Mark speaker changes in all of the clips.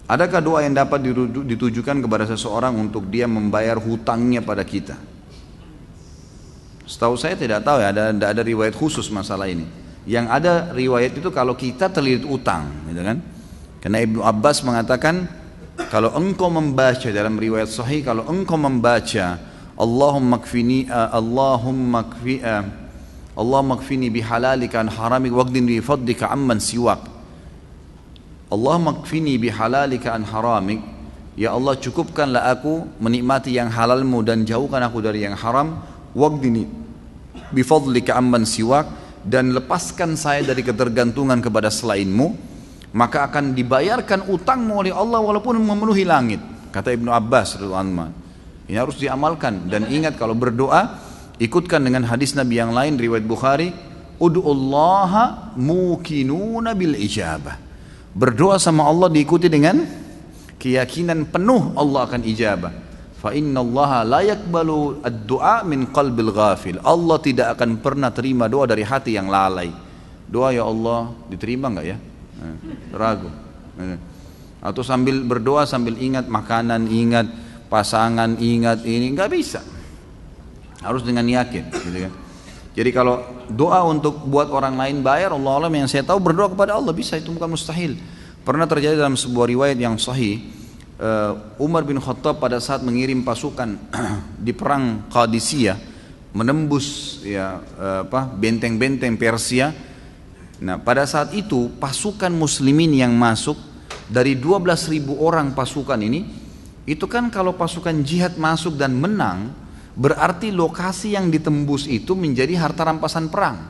Speaker 1: Adakah doa yang dapat ditujukan kepada seseorang untuk dia membayar hutangnya pada kita? Setahu saya tidak tahu ya, ada riwayat khusus masalah ini. Yang ada riwayat itu kalau kita terlilit utang, gitu kan? Karena Ibnu Abbas mengatakan kalau engkau membaca dalam riwayat sahih, kalau engkau membaca Allahumma kfini Allahumma kfini bihalalika an haramik waqdin bi fadlika amman siwak. Allahumma kfini bihalalika an haramik, ya Allah cukupkanlah aku menikmati yang halalmu dan jauhkan aku dari yang haram. Waqdini bifadlika amman siwak, dan lepaskan saya dari ketergantungan kepada selainmu, maka akan dibayarkan utangmu oleh Allah walaupun memenuhi langit. Kata Ibnu Abbas radhiyallahu anhu. Ini harus diamalkan, dan ingat kalau berdoa ikutkan dengan hadis Nabi yang lain riwayat Bukhari, ud'ullaha mukinuna bil ijabah. Berdoa sama Allah diikuti dengan keyakinan penuh Allah akan ijabah. Fa innallaha la yaqbalu ad-du'a min qalbil ghafil. Allah tidak akan pernah terima doa dari hati yang lalai. Doa ya Allah diterima enggak ya? Ragu. Atau sambil berdoa sambil ingat makanan, ingat pasangan, ingat ini, enggak bisa. Harus dengan yakin, gitu kan. Jadi kalau doa untuk buat orang lain bayar, Allah alam yang saya tahu berdoa kepada Allah bisa, itu bukan mustahil. Pernah terjadi dalam sebuah riwayat yang sahih, Umar bin Khattab pada saat mengirim pasukan di perang Qadisiyah, menembus ya benteng-benteng Persia. Nah pada saat itu pasukan muslimin yang masuk dari 12.000 orang pasukan ini, itu kan kalau pasukan jihad masuk dan menang, berarti lokasi yang ditembus itu menjadi harta rampasan perang.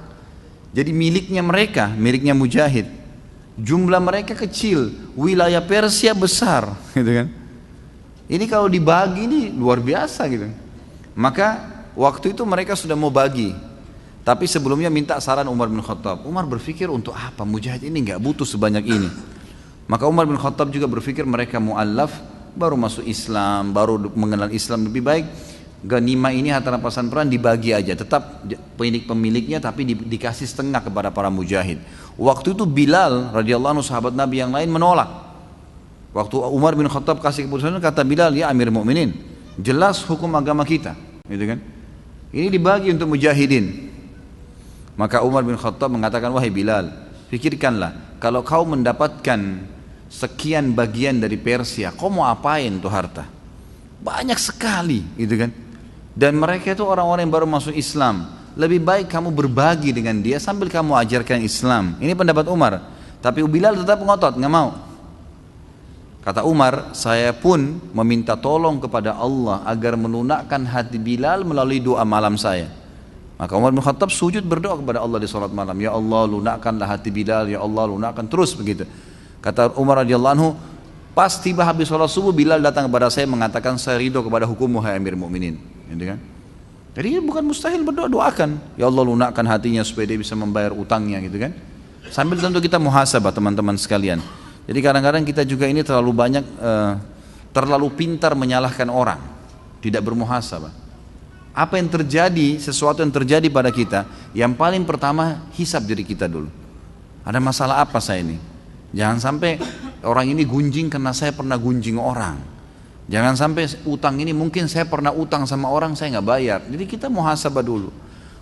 Speaker 1: Jadi miliknya mereka, miliknya mujahid. Jumlah mereka kecil, wilayah Persia besar, gitu kan. Ini kalau dibagi ini luar biasa gitu. Maka waktu itu mereka sudah mau bagi, tapi sebelumnya minta saran Umar bin Khattab. Umar berpikir untuk apa, mujahid ini nggak butuh sebanyak ini. Maka Umar bin Khattab juga berpikir mereka mu'allaf, baru masuk Islam, baru mengenal Islam lebih baik. Ganimah ini harta rampasan perang dibagi aja, tetap pemiliknya tapi dikasih setengah kepada para mujahid. Waktu itu Bilal radhiyallahu anhu sahabat Nabi yang lain menolak. Waktu Umar bin Khattab kasih keputusan, kata Bilal, ya Amir Mukminin, jelas hukum agama kita, gitu kan? Ini dibagi untuk mujahidin. Maka Umar bin Khattab mengatakan, wahai Bilal, pikirkanlah, kalau kau mendapatkan sekian bagian dari Persia, kau mau apain tuh harta? Banyak sekali, gitu kan? Dan mereka itu orang-orang yang baru masuk Islam. Lebih baik kamu berbagi dengan dia sambil kamu ajarkan Islam. Ini pendapat Umar. Tapi Bilal tetap ngotot, nggak mau. Kata Umar, saya pun meminta tolong kepada Allah agar melunakkan hati Bilal melalui doa malam saya. Maka Umar bin Khattab sujud berdoa kepada Allah di salat malam. Ya Allah, lunakkanlah hati Bilal. Ya Allah, lunakkan, terus begitu. Kata Umar radhiyallahu anhu, pas tiba habis sholat subuh, Bilal datang kepada saya mengatakan, saya ridho kepada hukummu hai Amir Mukminin, gitu kan? Jadi bukan mustahil berdoa, doakan ya Allah lunakkan hatinya supaya dia bisa membayar utangnya, gitu kan? Sambil tentu kita muhasabah teman-teman sekalian. Jadi kadang-kadang kita juga ini terlalu banyak terlalu pintar menyalahkan orang, tidak bermuhasabah. Apa yang terjadi, sesuatu yang terjadi pada kita, yang paling pertama hisab diri kita dulu. Ada masalah apa saya ini? Jangan sampai orang ini gunjing karena saya pernah gunjing orang. Jangan sampai utang ini mungkin saya pernah utang sama orang saya nggak bayar. Jadi kita muhasabah dulu.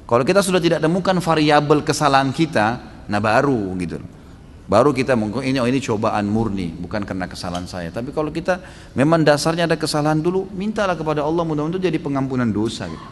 Speaker 1: Kalau kita sudah tidak temukan variabel kesalahan kita, nah baru gitu. Baru kita mungkin ini cobaan murni, bukan karena kesalahan saya. Tapi kalau kita memang dasarnya ada kesalahan dulu, mintalah kepada Allah mudah-mudahan jadi pengampunan dosa gitu.